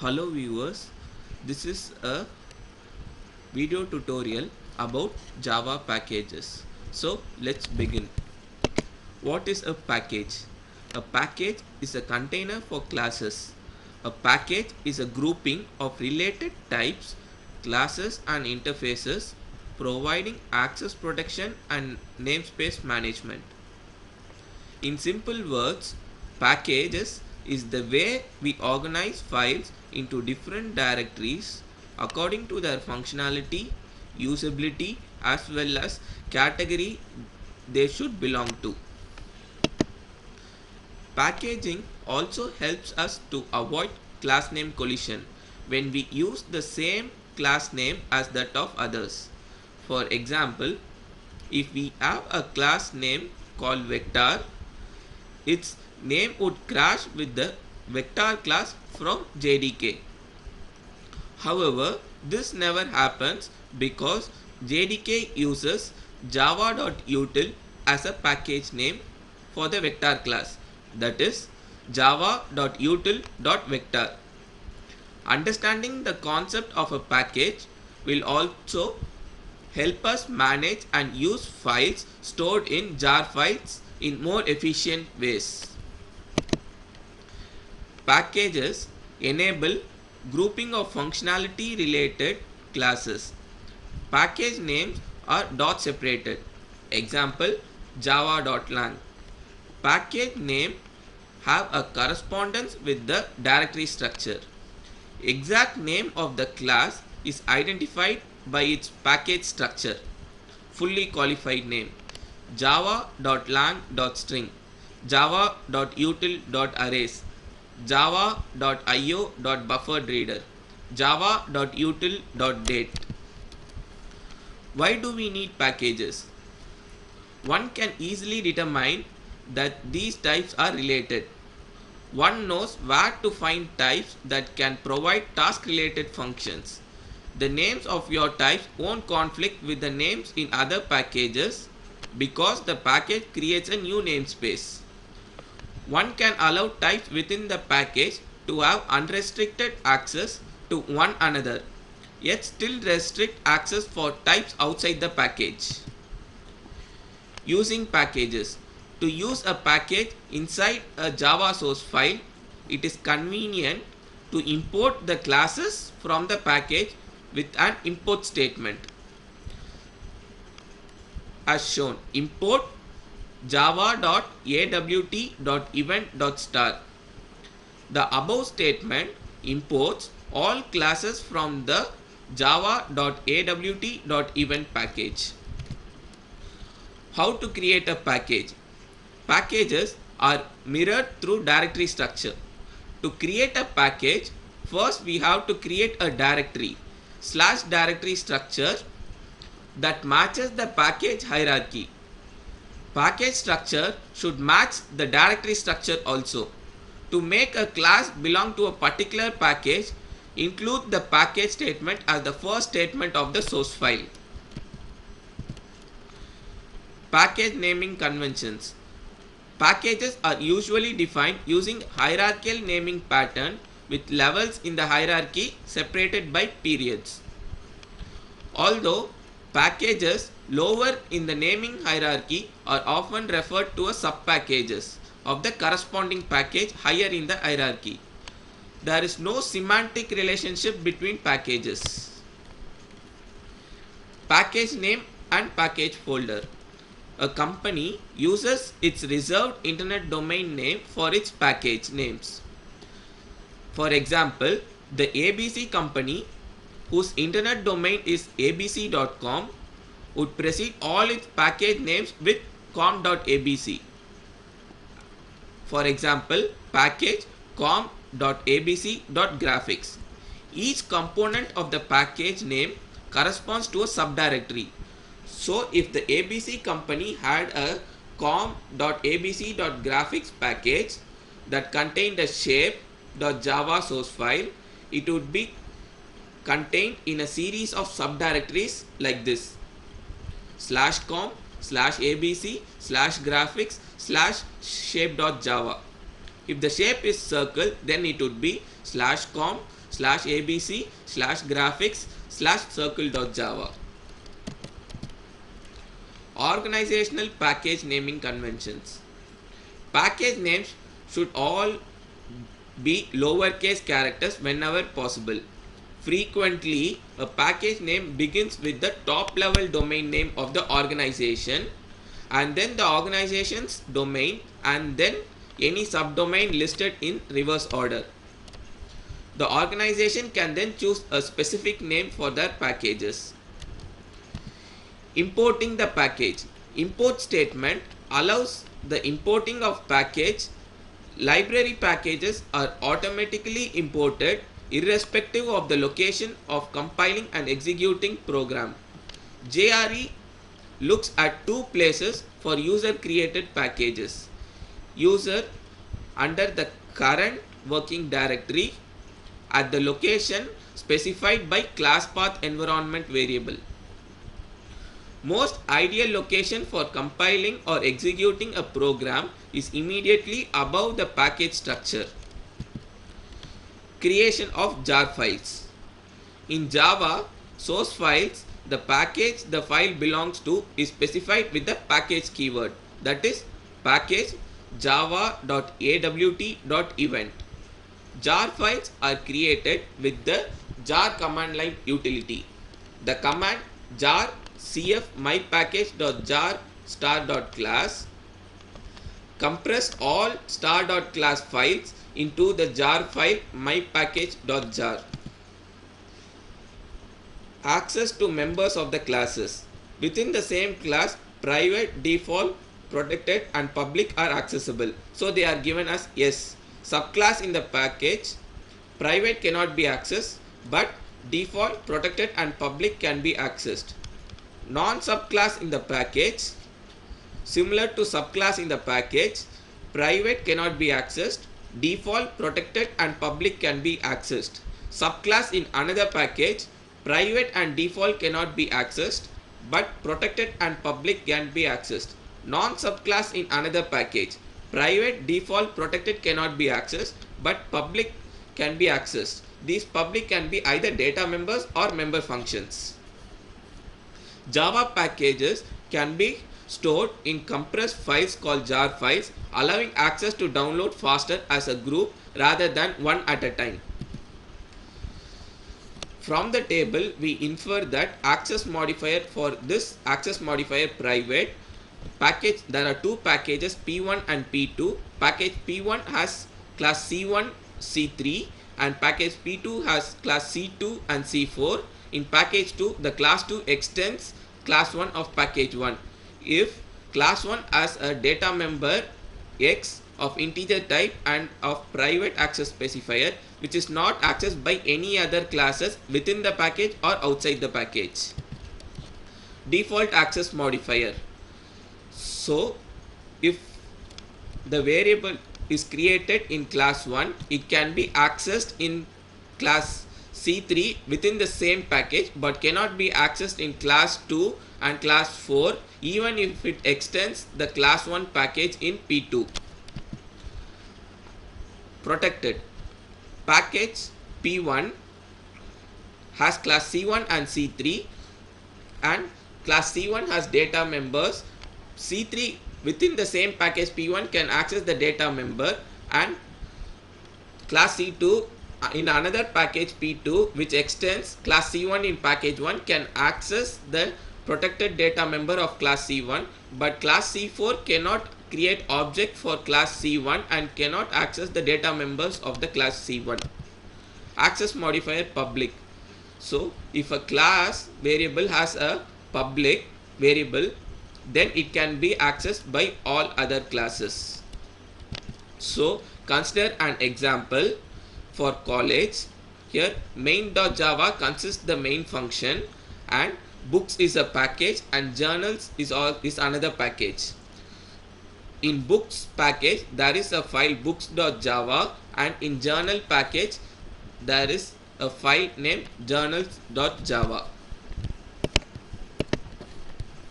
Hello viewers, this is a video tutorial about Java packages. So let's begin. What is a package? A package is a container for classes. A package is a grouping of related types, classes and interfaces providing access protection and namespace management. In simple words, packages is the way we organize files into different directories according to their functionality, usability as well as category they should belong to. Packaging also helps us to avoid class name collision when we use the same class name as that of others. For example, if we have a class name called vector, its name would crash with the vector class from JDK. However, this never happens because JDK uses java.util as a package name for the vector class, that is java.util.vector. Understanding the concept of a package will also help us manage and use files stored in jar files in more efficient ways. Packages enable grouping of functionality related classes. Package names are dot separated. Example, java.lang. Package name have a correspondence with the directory structure. Exact name of the class is identified by its package structure. Fully qualified name: java.lang.string, java.util.arrays, java.io.bufferedreader, java.util.date. Why do we need packages? One can easily determine that these types are related. One knows where to find types that can provide task related functions. The names of your types won't conflict with the names in other packages because the package creates a new namespace. One can allow types within the package to have unrestricted access to one another, yet still restrict access for types outside the package. Using packages. To use a package inside a Java source file, it is convenient to import the classes from the package with an import statement. As shown, import java.awt.event.star. The above statement imports all classes from the java.awt.event package. How to create a package? Packages are mirrored through directory structure. To create a package, first we have to create a directory /directory structure that matches the package hierarchy. Package structure should match the directory structure also. To make a class belong to a particular package, include the package statement as the first statement of the source file. Package naming conventions. Packages are usually defined using hierarchical naming pattern with levels in the hierarchy separated by periods. Although packages lower in the naming hierarchy are often referred to as subpackages of the corresponding package higher in the hierarchy. There is no semantic relationship between packages. Package name and package folder. A company uses its reserved internet domain name for its package names. For example, the ABC company, whose internet domain is abc.com, would precede all its package names with com.abc. For example, package com.abc.graphics. Each component of the package name corresponds to a subdirectory. So if the ABC company had a com.abc.graphics package that contained a shape.java source file, it would be contained in a series of subdirectories like this: /com, /abc, /graphics, /shape.java. If the shape is circle, then it would be /com, /abc/graphics/circle.java. Organizational package naming conventions. Package names should all be lowercase characters whenever possible. Frequently, a package name begins with the top level domain name of the organization and then the organization's domain and then any subdomain listed in reverse order. The organization can then choose a specific name for their packages. Importing the package. Import statement allows the importing of package. Library packages are automatically imported irrespective of the location of compiling and executing program. JRE looks at two places for user created packages. User under the current working directory at the location specified by class path environment variable. Most ideal location for compiling or executing a program is immediately above the package structure. Creation of jar files. In Java, source files, the package the file belongs to is specified with the package keyword, that is package java.awt.event. Jar files are created with the jar command line utility. The command jar cf mypackage.jar star.class compress all star.class files into the jar file mypackage.jar. Access to members of the classes. Within the same class, private, default, protected and public are accessible. So they are given as yes. Subclass in the package, private cannot be accessed, but default, protected and public can be accessed. Non-subclass in the package, similar to subclass in the package, private cannot be accessed, default, protected and public can be accessed. Subclass in another package, private and default cannot be accessed, but protected and public can be accessed. Non-subclass in another package, private, default, protected cannot be accessed, but public can be accessed. These public can be either data members or member functions. Java packages can be stored in compressed files called jar files, allowing access to download faster as a group rather than one at a time. From the table, we infer that access modifier for this access modifier private package, there are two packages P1 and P2. Package P1 has class C1, C3 and package P2 has class C2 and C4. In package 2, the class 2 extends class 1 of package 1. If class 1 has a data member X of integer type and of private access specifier which is not accessed by any other classes within the package or outside the package. Default access modifier. So if the variable is created in class 1, it can be accessed in class C3 within the same package but cannot be accessed in class 2 and class 4 even if it extends the class 1 package in P2. Protected. Package P1 has class C1 and C3 and class C1 has data members. C3 within the same package P1 can access the data member and class C2 in another package P2 which extends class C1 in package 1 can access the protected data member of class C1, but class C4 cannot create object for class C1 and cannot access the data members of the class C1. Access modifier public. So if a class variable has a public variable, then it can be accessed by all other classes. So consider an example for college. Here main.java consists the main function and books is a package and journals is another package. In books package there is a file books.java and in journal package there is a file named journals.java.